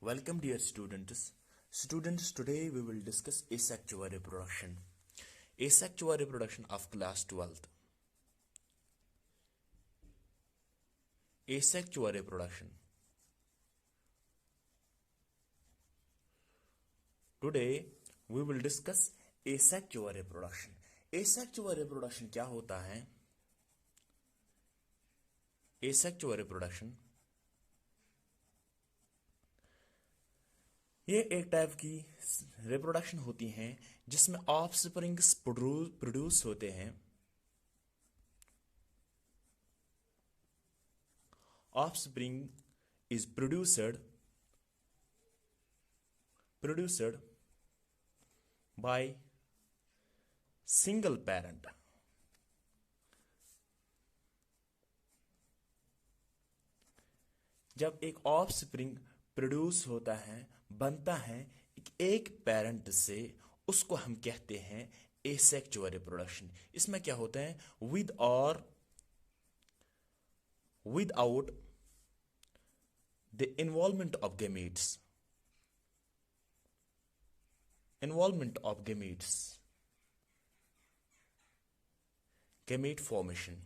Welcome dear students. Students, today we will discuss asexual reproduction. Asexual reproduction of class 12th. Asexual reproduction. Today we will discuss asexual reproduction. Asexual reproduction क्या होता है? Asexual reproduction ये एक type की reproduction होती हैं जिसमें offsprings produce होते हैं। Offspring is produced by single parent. जब एक ऑफस्प्रिंग प्रोड्यूस होता है, बनता है एक पेरेंट से, उसको हम कहते हैं एसेक्सुअल रिप्रोडक्शन। इसमें क्या होता है? विद और without the involvement of gametes, gamete formation.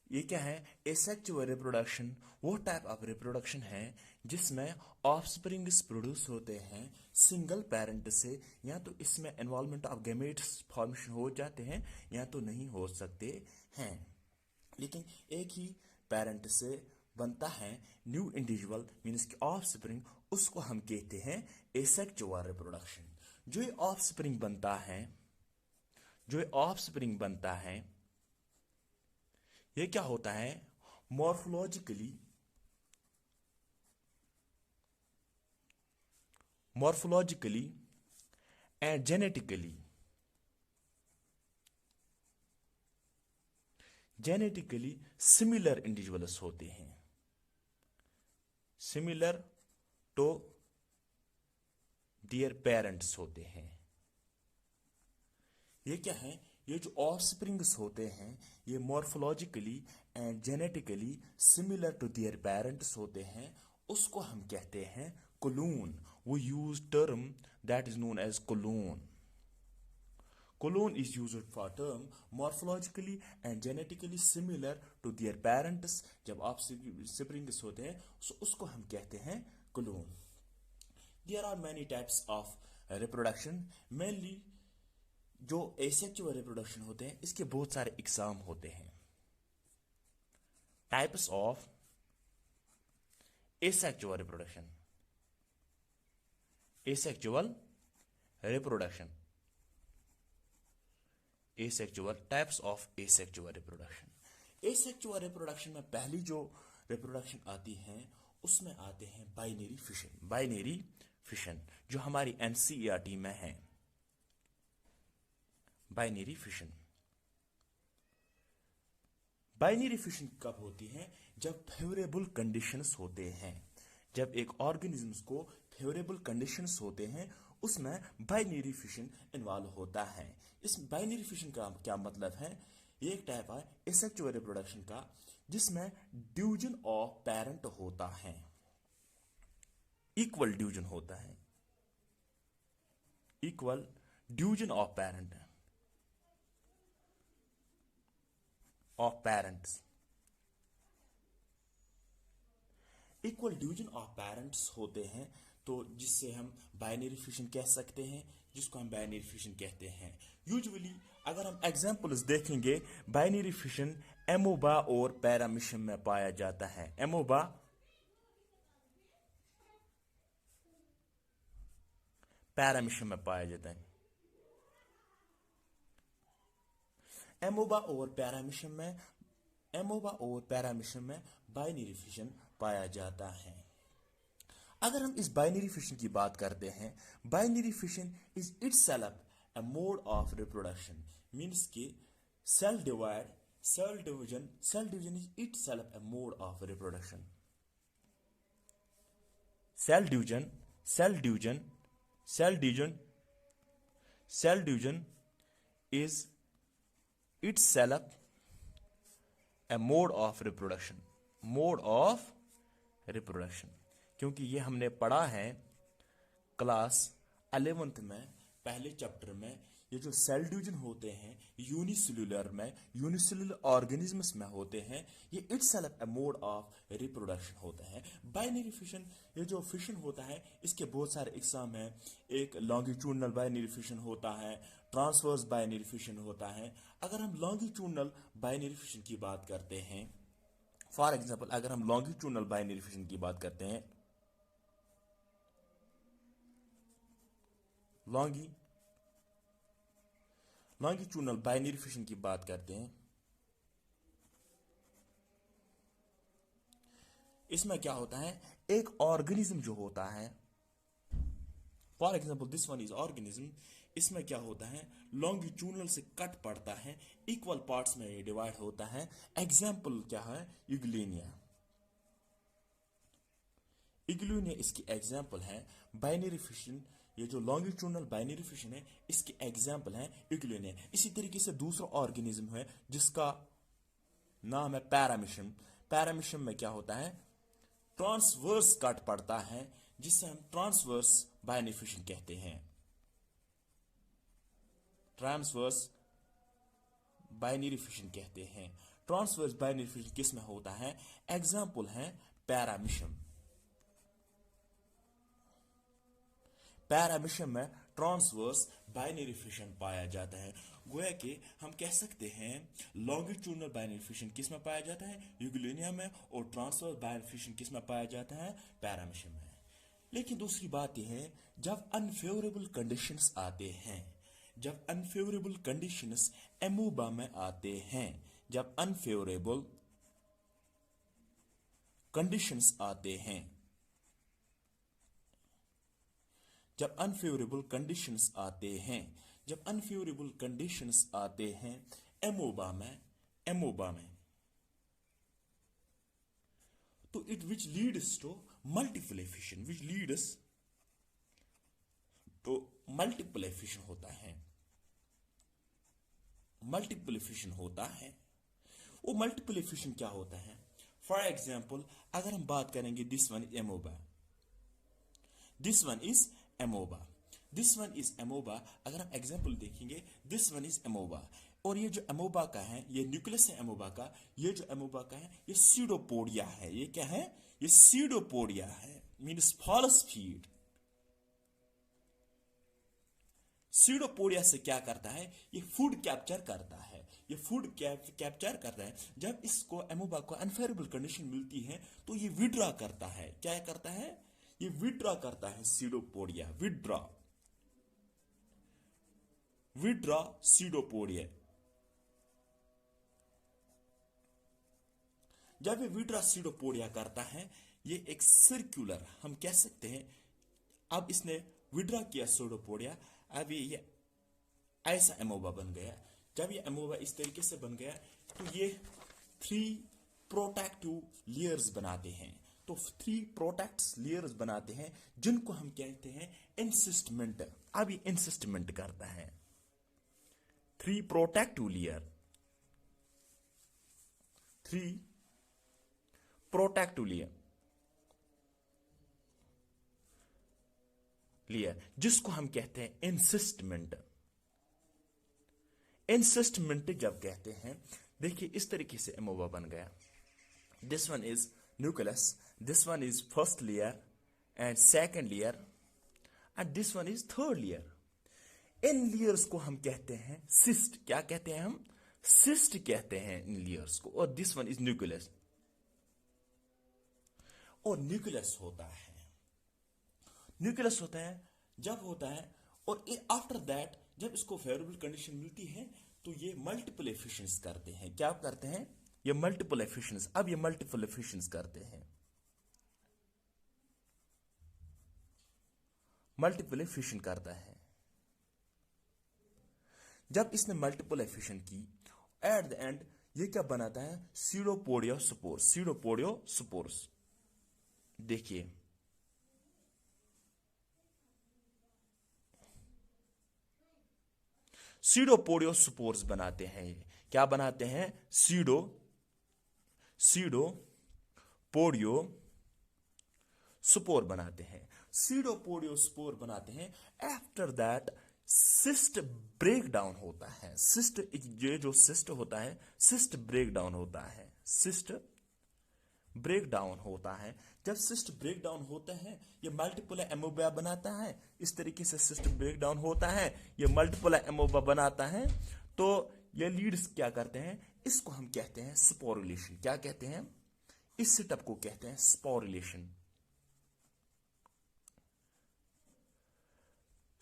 ये क्या है? एसेक्सुअल रिप्रोडक्शन वो टाइप ऑफ रिप्रोडक्शन है जिसमें ऑफस्प्रिंग्स प्रोड्यूस होते हैं सिंगल पेरेंट से। या तो इसमें इन्वॉल्वमेंट ऑफ गैमेट्स फॉर्मेशन हो जाते हैं या तो नहीं हो सकते हैं, लेकिन एक ही पेरेंट से बनता है न्यू इंडिविजुअल मीन्स की ऑफस्प्रिंग, उसको हम कहते हैं एसेक्सुअल रिप्रोडक्शन। जो ये ऑफस्प्रिंग बनता है ये क्या होता है? Morphologically and genetically similar individuals होते हैं, सिमिलर टू डियर पेरेंट्स होते हैं। ये क्या है? ये जो ऑफस्प्रिंग्स होते हैं ये morphologically and genetically similar to their parents होते हैं, उसको हम कहते हैं क्लोन। वो use term that is known as clone. Clone is used for term morphologically and genetically similar to their parents. जब ऑफस्प्रिंग्स होते हैं उसको हम कहते हैं clone. There are many types of reproduction. Mainly जो एसेक्सुअल रिप्रोडक्शन होते हैं इसके बहुत सारे एग्जाम होते हैं। Types of asexual reproduction. Types of asexual reproduction. Asexual reproduction में पहली जो रिप्रोडक्शन आती है उसमें आते हैं बाइनरी फिशन जो हमारी एनसीईआरटी में है। बाइनरी फिशन कब होती है? जब फेवरेबल कंडीशंस होते हैं। जब एक ऑर्गेनिज्म को फेवरेबल कंडीशंस होते हैं उसमें बाइनरी फिशन इन्वॉल्व होता है। इस बाइनरी फिशन का क्या मतलब है? ये एक टाइप है एसेक्सुअल रिप्रोडक्शन का जिसमें डिवीजन ऑफ पेरेंट होता है, इक्वल डिवीजन होता है, equal division of parent of parents. Equal division of parents होते हैं तो जिससे हम बाइनरी फिशन कह सकते हैं, जिसको हम बाइनरी फिशन कहते हैं। यूजुअली अगर हम एग्जांपल्स देखेंगे, बाइनरी फिशन एमोबा और पैरामीशियम में पाया जाता है। एमोबा पैरामीशियम में पाया जाता है। एमोबा और पैरामीशियम में बाइनरी फिशन पाया जाता है। अगर हम इस बाइनरी फिशन की बात करते हैं, binary fission is itself a mode of reproduction means कि cell division is itself a mode of reproduction. Cell division is itself a mode of reproduction, mode of reproduction, क्योंकि ये हमने पढ़ा है क्लास 11th में पहले चैप्टर में। ये जो सेल डिवीजन होते हैं यूनिसेल्युलर में, यूनिसेल्युलर ऑर्गेनिजम्स में होते हैं, ये itself A mode of reproduction होता है। बाइनरी फिशन, ये जो फिशन होता है इसके बहुत सारे एग्जाम हैं। एक लॉन्गिट्यूडनल बाइनरी फिशन होता है, ट्रांसवर्स बाइनरी फिशन होता है। अगर हम लॉन्गिट्यूडनल बाइनरी फिशन की बात करते हैं, फॉर एग्जाम्पल अगर हम लॉन्गिट्यूडनल बाइनरी फिशन की बात करते हैं, लॉन्गिट्यूडनल बाइनरी फिशन की बात करते हैं, इसमें क्या होता है, एक ऑर्गेनिज्म जो होता है, for example this one is organism, इसमें क्या होता है, लॉन्गिट्यूडनल से कट पड़ता है, इक्वल पार्ट्स में डिवाइड होता है। एग्जाम्पल क्या है, यूग्लेनिया, इग्लूनिया इसकी एग्जाम्पल है। बाइनरी फिशन, ये जो लॉन्गिट्यूडनल बाइनरी फिशन है इसकी एग्जाम्पल है इग्लूनिया। इसी तरीके से दूसरा ऑर्गेनिज्म है जिसका नाम है पैरामिशम। पैरामिशम में क्या होता है, ट्रांसवर्स कट पड़ता है जिससे हम ट्रांसवर्स बाइनरी फिशन कहते हैं। ट्रांसवर्स बाइनरी फिशन कहते हैं। ट्रांसवर्स बाइनरी फिशन किस में होता है, एग्जाम्पल है पैरामिशम। पैरामिशम में ट्रांसवर्स बाइनरी फिशन पाया जाता है। गोया कि हम कह सकते हैं लॉन्गिट्यूडनल बाइनरी फिशन किस में पाया जाता है, यूग्लेनिया में, और ट्रांसवर्स बाइनरी फिशन किस में पाया जाता है, पैरामिशम में। लेकिन दूसरी बात यह है, जब अनफेवरेबल कंडीशंस आते हैं, जब अनफेवरेबल कंडीशंस एमोबा में आते हैं, जब अनफेवरेबल कंडीशंस आते हैं, जब अनफेवरेबल कंडीशंस आते हैं, जब अनफेवरेबल कंडीशंस आते हैं एमोबा में, तो it which leads to multiple fission, which leads to multiple fission होता है, मल्टीपल फिशन होता है। वो मल्टीपल फिशन क्या होता है, फॉर एग्जाम्पल अगर हम बात करेंगे this one is amoeba, this one is amoeba, this one is amoeba. अगर हम एग्जाम्पल देखेंगे, दिस वन इज एमोबा, और ये जो एमोबा का है, ये न्यूक्लियस है एमोबा का, ये जो एमोबा का है ये सीडोपोडिया है। ये क्या है, ये सीडोपोडिया है, मीन्स फॉल्स फीड। सीडोपोडिया से क्या करता है, ये फूड कैप्चर करता है, ये फूड कैप्चर करता है। जब इसको एमोबा को अनफेवरेबल कंडीशन मिलती है तो ये विड्रॉ करता है। क्या करता है, ये विड्रॉ करता है, सीडोपोडिया, विड्रॉ सीडोपोडिया। जब ये विड्रॉ सीडोपोडिया करता है, ये एक सर्कुलर, हम कह सकते हैं, अब इसने विड्रॉ किया सीडोपोडिया, अब ये ऐसा एमोबा बन गया। जब ये एमोबा इस तरीके से बन गया तो ये 3 प्रोटेक्टिव लेयर्स बनाते हैं। तो 3 प्रोटेक्ट लेयर्स बनाते हैं जिनको हम कहते हैं इंसिस्टमेंट। अब ये इंसिस्टमेंट करता है, 3 प्रोटेक्टिव लेयर, 3 प्रोटेक्टिव लेयर, जिसको हम कहते हैं इंसिस्टमेंट। इंसिस्टमेंट जब कहते हैं, देखिए इस तरीके से एमोबा बन गया। This one is nucleus, this one is first layer and second layer, and this one is third layer. In layers को हम कहते हैं सिस्ट। क्या कहते हैं हम, सिस्ट कहते हैं इन लेयर्स को। और दिस वन इज न्यूक्लियस, और न्यूक्लियस होता है, न्यूक्लियस होता है जब होता है, और आफ्टर दैट जब इसको फेवरेबल कंडीशन मिलती है तो ये मल्टीपल एफिशिएंस करते हैं। क्या करते हैं, ये मल्टीपल एफिशिएंस। अब ये मल्टीपल एफिशिएंस करते हैं, मल्टीपल एफिशिएंट करता है। जब इसने मल्टीपल एफिशिएंट की, एट द एंड ये क्या बनाता है, सीडोपोडिया स्पोर्स, सीडोपोडियो स्पोर्स। देखिए सीडोपोडियो स्पोर्स बनाते हैं। ये क्या बनाते हैं, सीडो सीडोपोडियो स्पोर बनाते हैं। सीडोपोडियो स्पोर बनाते हैं। After that cyst break down होता है। सिस्ट, ये जो सिस्ट होता है, सिस्ट ब्रेक डाउन होता है। सिस्ट ब्रेक डाउन होता है। जब सिस्ट ब्रेक डाउन होता है, ये मल्टीपल एमोबा बनाता है। इस तरीके से सिस्ट ब्रेक डाउन होता है, ये मल्टीपल एमोबा बनाता है। तो ये लीड्स क्या करते हैं, इसको हम कहते हैं स्पोरुलेशन। क्या कहते हैं, इस सेटअप को कहते हैं स्पोरुलेशन।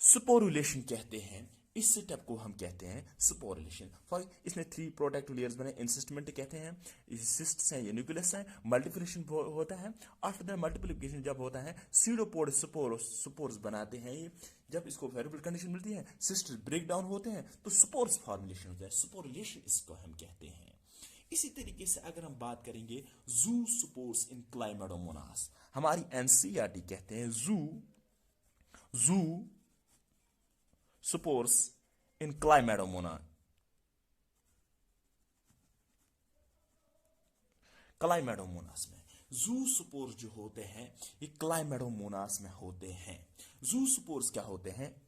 स्पोरुलेशन कहते हैं, इस सेटअप को हम कहते हैं स्पोरुलेशन। फॉर इसने 3 प्रोटेक्टिव लेयर्स बने, इंसिस्टमेंट कहते हैं, सिस्ट्स हैं, ये न्यूक्लियस है, मल्टीप्लिकेशन होता है। आफ्टर दैट मल्टीप्लिकेशन जब होता है, सीडोपोड स्पोर्स बनाते हैं। ये जब इसको फेवरेबल कंडीशन मिलती है, सिस्ट्स ब्रेक डाउन होते हैं, तो स्पोर्स फॉर्मुलेशन होता है। स्पोरुलेशन इसको हम कहते हैं। इसी तरीके से अगर हम बात करेंगे जू स्पोर्स इन क्लाइमेडोमोनास, हमारी एनसीईआरटी कहते हैं जू स्पोर्स इन क्लाइमेडोमोनास में जू स्पोर्स जो होते हैं, ये क्लाइमेडोमोनास में होते हैं। जू स्पोर्स क्या होते हैं,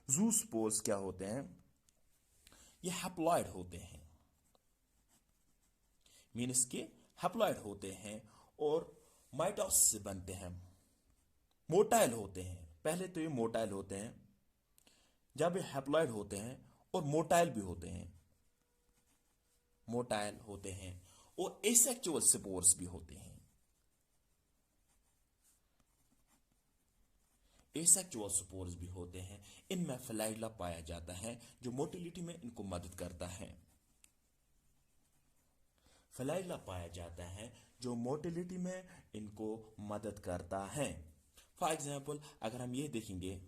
जू स्पोर्स क्या होते हैं, ये हैप्लॉइड होते हैं। मीन्स के हैप्लॉइड होते हैं और माइटोसिस से बनते हैं। मोटाइल होते हैं, पहले तो ये मोटाइल होते हैं, जब ये हैप्लॉइड होते हैं, और मोटाइल भी होते हैं, मोटाइल होते हैं, और एसेक्सुअल स्पोर्स भी होते हैं। एसेक्सुअल स्पोर्स भी होते हैं। इनमें फ्लैगेला पाया जाता है, जो मोटिलिटी में इनको मदद करता है। फ्लैगेला पाया जाता है, जो मोटिलिटी में इनको मदद करता है। फॉर एग्जाम्पल, अगर हम ये देखेंगे,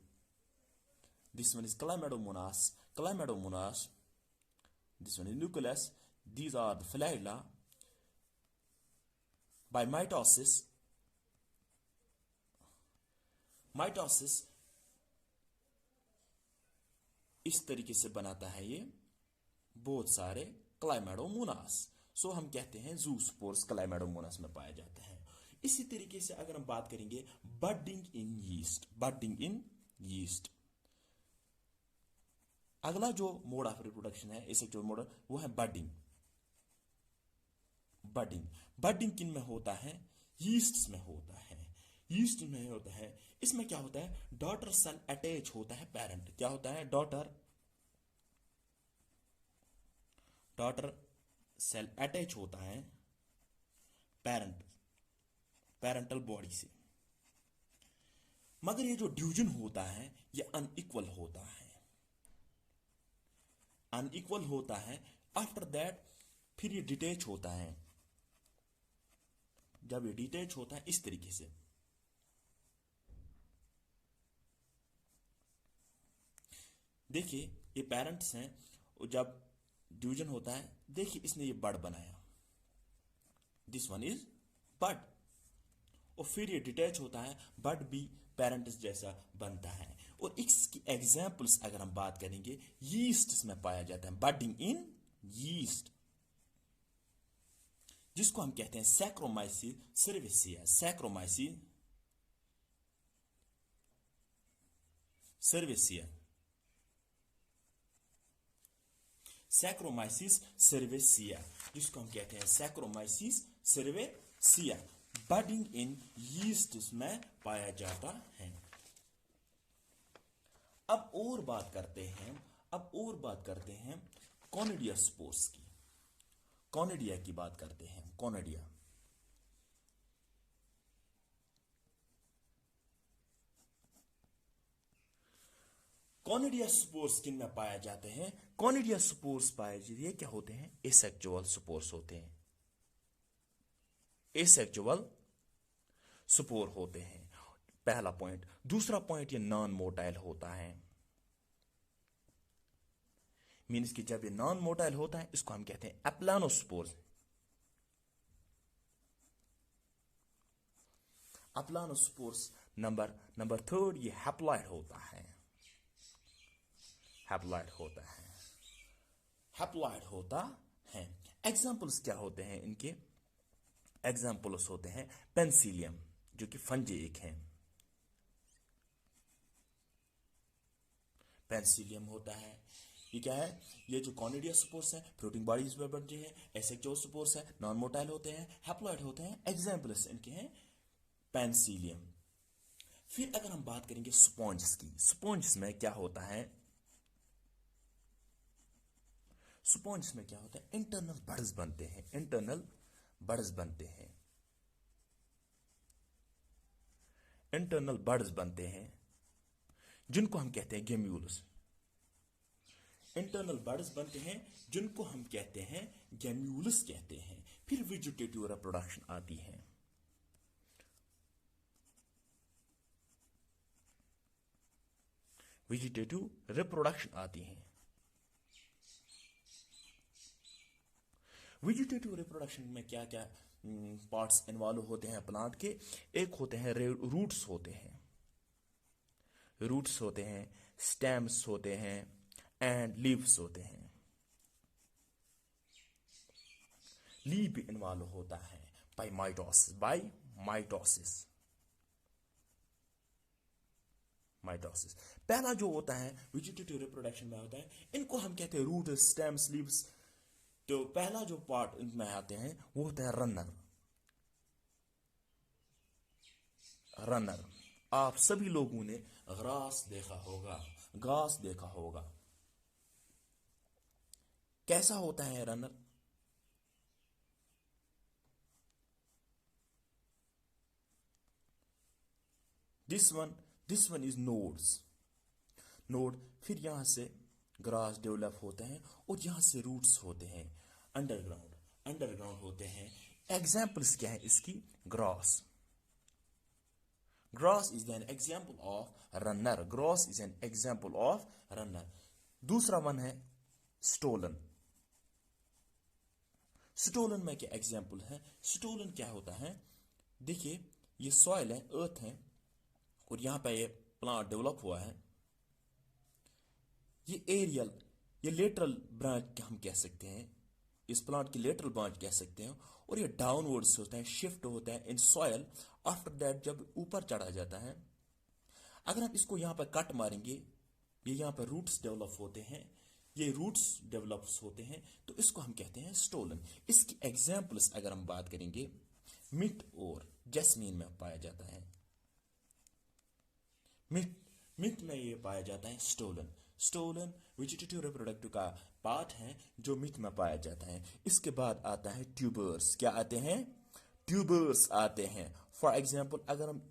this one is chlamydomonas, this one is nucleus, these are the flagella. By mitosis इस तरीके से बनाता है ये बहुत सारे क्लाइमेडोमोनास। सो हम कहते हैं जूस्पोर्स क्लाइमेडोमोनास में पाया जाता है। इसी तरीके से अगर हम बात करेंगे बडिंग इन यीस्ट, अगला जो मोड ऑफ रिप्रोडक्शन है, इसे जो मोड, वो है बडिंग। बडिंग किन में होता है, यीस्ट में होता है। यीस्ट में होता है, इसमें क्या होता है, डॉटर सेल अटैच होता है पेरेंट। क्या होता है, डॉटर सेल अटैच होता है पेरेंटल बॉडी से। मगर ये जो ड्यूजन होता है, ये अनइक्वल होता है। आफ्टर दैट फिर ये डिटैच होता है। जब ये डिटैच होता है इस तरीके से, देखिए ये पेरेंट्स हैं, और जब ड्यूजन होता है, देखिए इसने ये बड बनाया, दिस वन इज बड, और फिर ये डिटैच होता है, बड भी पेरेंट्स जैसा बनता है। और इसकी एग्जाम्पल्स अगर हम बात करेंगे, यीस्ट में पाया जाता है, बडिंग इन यीस्ट, जिसको हम कहते हैं सैक्रोमाइसीस सर्विसिया। सैक्रोमाइसीस सर्विसिया, जिसको हम कहते हैं सैक्रोमाइसीस सर्विसिया, बडिंग इन यीस्ट में पाया जाता है। अब और बात करते हैं कॉनिडिया स्पोर्स की। कॉनिडिया की बात करते हैं। कॉनिडिया स्पोर्स किन में पाया जाते हैं, कॉनिडिया स्पोर्स पाए जाते हैं, क्या होते हैं, एसेक्सुअल स्पोर्स होते हैं। एसेक्सुअल स्पोर होते हैं, पहला पॉइंट। दूसरा पॉइंट, ये नॉन मोटाइल होता है। मीन्स कि जब ये नॉन मोटाइल होता है, इसको हम कहते हैं एप्लानोस्पोर्स। एप्लानोस्पोर्स नंबर थर्ड, ये हैप्लॉइड होता है। हैप्लॉइड होता है। एग्जाम्पल्स क्या होते हैं इनके? एग्जाम्पल्स होते हैं पेंसिलियम, जो कि फंजेइक हैं। पेंसिलियम होता है, ये क्या है? ये जो कॉनिडिया स्पोर्स है, फ्लोटिंग बॉडीज में बनते हैं। एसेक्सुअल स्पोर्स है, नॉन मोटाइल होते हैं, हैप्लॉइड होते हैं। एग्जाम्पल्स इनके हैं पेंसिलियम। फिर अगर हम बात करेंगे स्पॉन्ज की, स्पॉन्ज में क्या होता है? स्पॉन्ज में क्या होता है? इंटरनल बड्स बनते हैं, इंटरनल बड्स बनते हैं, इंटरनल बड्स बनते हैं, जिनको हम कहते हैं गेम्यूल्स। इंटरनल बड्स बनते हैं जिनको हम कहते हैं गेम्यूल्स कहते हैं। फिर वेजिटेटिव रिप्रोडक्शन आती है। वेजिटेटिव रिप्रोडक्शन आती है। वेजिटेटिव रिप्रोडक्शन में क्या क्या पार्ट्स इन्वॉल्व होते हैं प्लांट के? एक होते हैं रूट्स होते हैं, रूट्स होते हैं, स्टेम्स होते हैं एंड लीव्स होते हैं। लीव भी इन्वॉल्व होता है by mitosis, by mitosis, mitosis. पहला जो होता है वेजिटेटिव रिप्रोडक्शन में होता है, इनको हम कहते हैं रूट, स्टेम्स, लीव्स। तो पहला जो पार्ट इनमें आते हैं वो होता है रनर। रनर, आप सभी लोगों ने ग्रास देखा होगा, घास देखा होगा। कैसा होता है runner? This one is nodes, node. फिर यहां से ग्रास डेवलप होते हैं और यहां से रूट्स होते हैं अंडरग्राउंड, अंडरग्राउंड होते हैं। एग्जाम्पल्स क्या है इसकी? Grass, grass is an example of runner, grass is an example of runner. दूसरा वन है स्टोलन। स्टोलन में क्या एग्जाम्पल है? स्टोलन क्या होता है? देखिए, ये सॉइल है, अर्थ है, और यहां पे ये प्लांट डेवलप हुआ है। ये एरियल, ये लेटरल ब्रांच हम कह सकते हैं, इस प्लांट की लेटरल ब्रांच कह सकते हैं। और ये डाउनवर्ड्स होता है, शिफ्ट होता है इन सॉयल। आफ्टर दैट जब ऊपर चढ़ा जाता है, अगर आप इसको यहां पर कट मारेंगे, ये यहां पर रूट्स डेवलप होते हैं, ये रूट्स डेवलप होते हैं, तो इसको हम कहते हैं स्टोलन। इसकी एग्जाम्पल्स अगर हम बात करेंगे, मिट और जैस्मीन में पाया जाता है। मिट, मिट में ये पाया जाता है स्टोलन। स्टोलन वेजिटेटिव रिप्रोडक्टिव का पार्ट है जो मिट में पाया जाता है। इसके बाद आता है ट्यूबर्स। क्या आते हैं? ट्यूबर्स आते हैं। फॉर एग्जाम्पल, अगर हम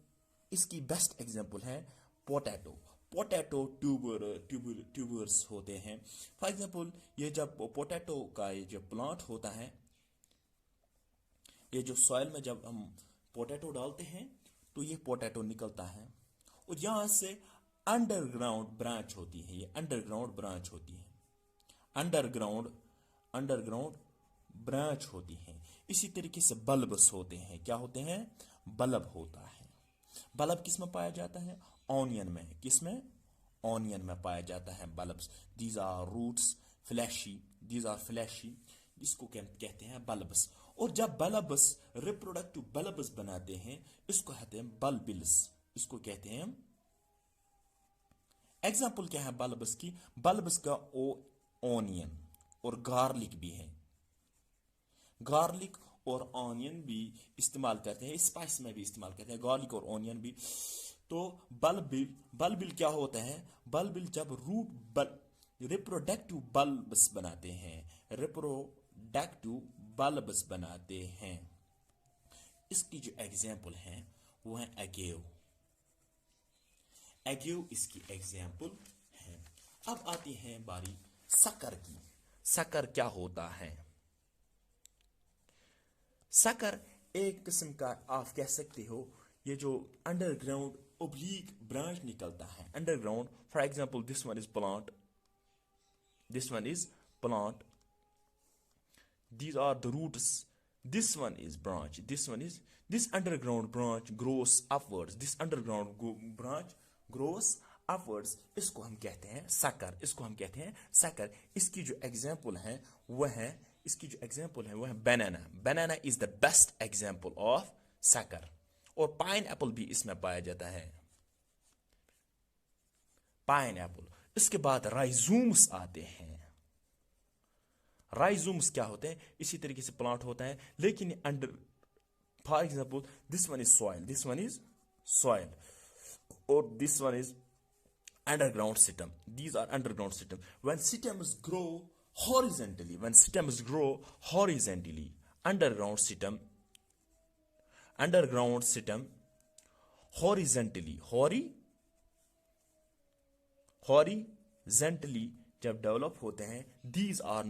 इसकी बेस्ट एग्जाम्पल है पोटैटो। पोटैटो ट्यूबर्स होते हैं। फॉर एग्जाम्पल, ये जब पोटैटो का ये जो प्लांट होता है, ये जो सॉइल में जब हम पोटैटो डालते हैं तो ये पोटैटो निकलता है, और यहां से अंडरग्राउंड ब्रांच होती है, ये अंडरग्राउंड ब्रांच होती है, अंडरग्राउंड अंडरग्राउंड ब्रांच होती है। इसी तरीके से बल्ब्स होते हैं। क्या होते हैं? बल्ब होता है। बल्ब किस में पाया जाता है? ऑनियन में। किस में? ऑनियन में पाया जाता है bulbs. These are roots, fleshy, these are fleshy, इसको कहते हैं बल्ब्स। और जब बल्ब्स रिप्रोडक्टिव बल्ब्स बनाते हैं, इसको कहते हैं बल्बिल्स, इसको कहते हैं। एग्जाम्पल क्या है बल्ब्स की? बल्ब्स का ऑनियन और गार्लिक भी है। गार्लिक और ऑनियन भी इस्तेमाल करते हैं, स्पाइस में भी इस्तेमाल करते हैं, गार्लिक और ऑनियन भी। तो बल्बिल क्या होता है? बल्बिल जब रिप्रोडक्टिव बल्ब्स बनाते हैं, रिप्रोडक्टिव बल्ब्स बनाते हैं। इसकी जो एग्जाम्पल है वो है एगेव। एगेव इसकी एग्जाम्पल है। अब आती है बारी शक्कर की। शक्कर क्या होता है? शक्कर एक किस्म का, आप कह सकते हो, ये जो अंडरग्राउंड ओब्लीक ब्रांच निकलता है underground. For example, this one is plant, this one is plant, these are the roots, this one is branch, this underground branch grows upwards, this underground branch grows upwards। इसको हम कहते हैं शक्कर, इसको हम कहते हैं शक्कर। इसकी जो एग्जाम्पल है वह है इसकी जो एग्जाम्पल है वो है banana. Banana is the best example of sucker. और पाइन एप्पल भी इसमें पाया जाता है, पाइन एप्पल। इसके बाद राइजोम्स आते हैं। राइजोम्स क्या होते हैं? इसी तरीके से प्लांट होता है, लेकिन under, for example this one is soil, this one is soil, और this one is underground system. These are underground system. When stems grow horizontally, when stems grow horizontally, underground system, underground system, horizontally, horizontally जब develop होते हैं, these are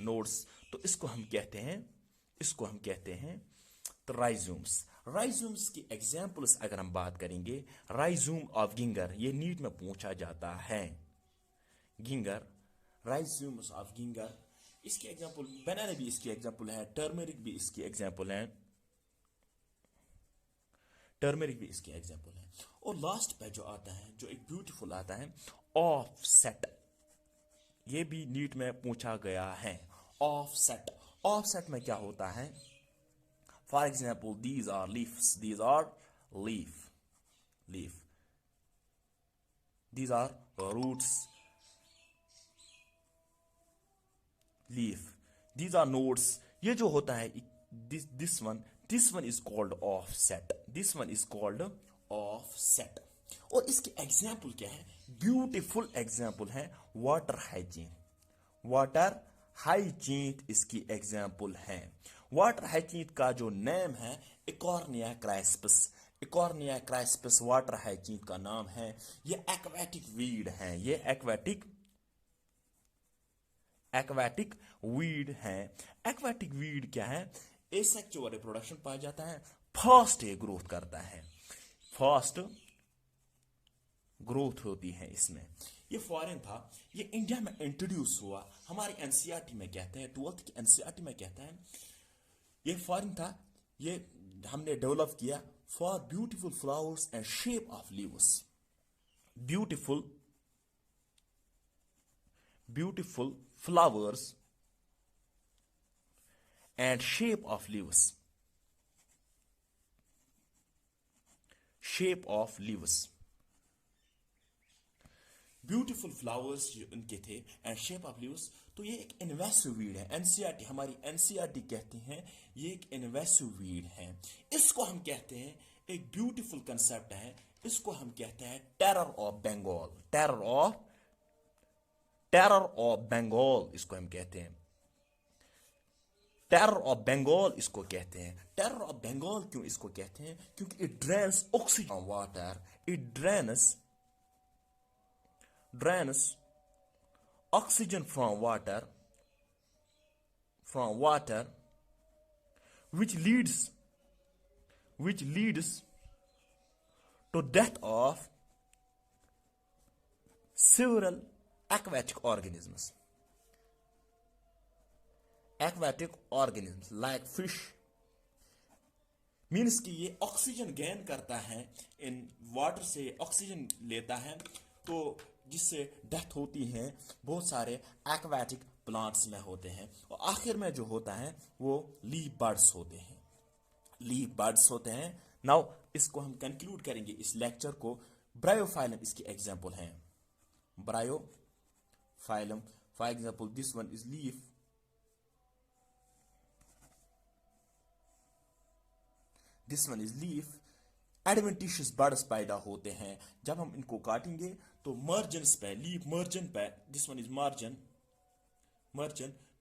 nodes, तो इसको हम कहते हैं तो राइजोम्स। राइजोम्स की एग्जाम्पल्स अगर हम बात करेंगे, राइजोम ऑफ गिंगर, ये नीट में पूछा जाता है, गिंगर, राइजोम्स ऑफ गिंगर। इसकी एग्जाम्पल, बनाना भी इसकी एग्जाम्पल है, टर्मरिक भी इसकी एग्जाम्पल है, टर्मरिक भी इसकी एग्जाम्पल है। और लास्ट पे जो आता है, जो एक ब्यूटीफुल आता है, ऑफसेट, ये भी नीट में पूछा गया है। ऑफसेट, ऑफसेट में क्या होता है? For example, these are leaves. These are leaf. These are roots. Leaf. These are nodes. ये जो होता है, this one is called offset. This one is called offset. और इसके एग्जाम्पल क्या है? ब्यूटीफुल एग्जाम्पल है वाटर हाइजीन। वाटर हाइजीन इसकी एग्जाम्पल है। वाटर हाइजीन का जो नेम है इकॉर्निया क्राइस्पस, इकॉर्निया क्राइस्पस वाटर हाइजीन का नाम है। ये एक्वेटिक वीड है, ये एक्वेटिक वीड है। एक्वेटिक वीड क्या है? एसेक्सुअल रिप्रोडक्शन पाया जाता है, फास्ट ये ग्रोथ करता है, फास्ट ग्रोथ होती है इसमें। ये फॉरेन था, ये इंडिया में इंट्रोड्यूस हुआ, हमारे एनसीईआरटी में कहते हैं, 12th की एनसीईआरटी में कहते हैं। ये फॉरेन था, ये हमने डेवलप किया for beautiful flowers and shape of leaves. Beautiful flowers and shape of leaves, beautiful flowers जो उनके थे एंड शेप ऑफ लीव्स। तो ये एक इन्वेसिव वीड है। एनसीईआरटी, हमारी एनसीईआरटी कहती हैं ये एक इन्वेसिव वीड है। इसको हम कहते हैं, एक ब्यूटीफुल कंसेप्ट है, इसको हम कहते हैं terror of Bengal. Terror of Bengal इसको हम कहते हैं, टेरर ऑफ बंगाल इसको कहते हैं। टेरर ऑफ बंगाल क्यों इसको कहते हैं? क्योंकि it drains oxygen water, it drains oxygen from water, which leads to death of several aquatic organisms like fish। Means कि ये ऑक्सीजन गेन करता है, इन वाटर से ऑक्सीजन लेता है, तो जिससे डेथ होती है बहुत सारे एक्वेटिक प्लांट्स में होते हैं। और आखिर में जो होता है वो लीफ बर्ड्स होते हैं। नाउ इसको हम कंक्लूड करेंगे इस लेक्चर को। ब्रायोफाइलम इसकी एग्जांपल है, Bryophyllum, for example this one is leaf, this one is leaf. Adventitious birds पैदा होते हैं, जब हम इनको काटेंगे तो मर्जन्स पे, लीफ मर्जन पे, this one is margin,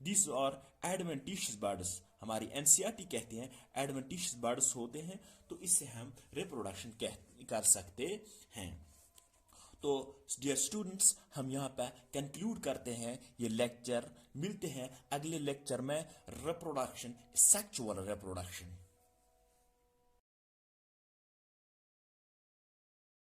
this are adventitious buds. हमारी एनसीईआरटी कहती हैं एडवेंटिशियस बर्ड्स होते हैं, तो इससे हम रिप्रोडक्शन कर सकते हैं। तो डियर स्टूडेंट्स, हम यहाँ पे कंक्लूड करते हैं ये लेक्चर। मिलते हैं अगले लेक्चर में, रिप्रोडक्शन, सेक्सुअल रिप्रोडक्शन।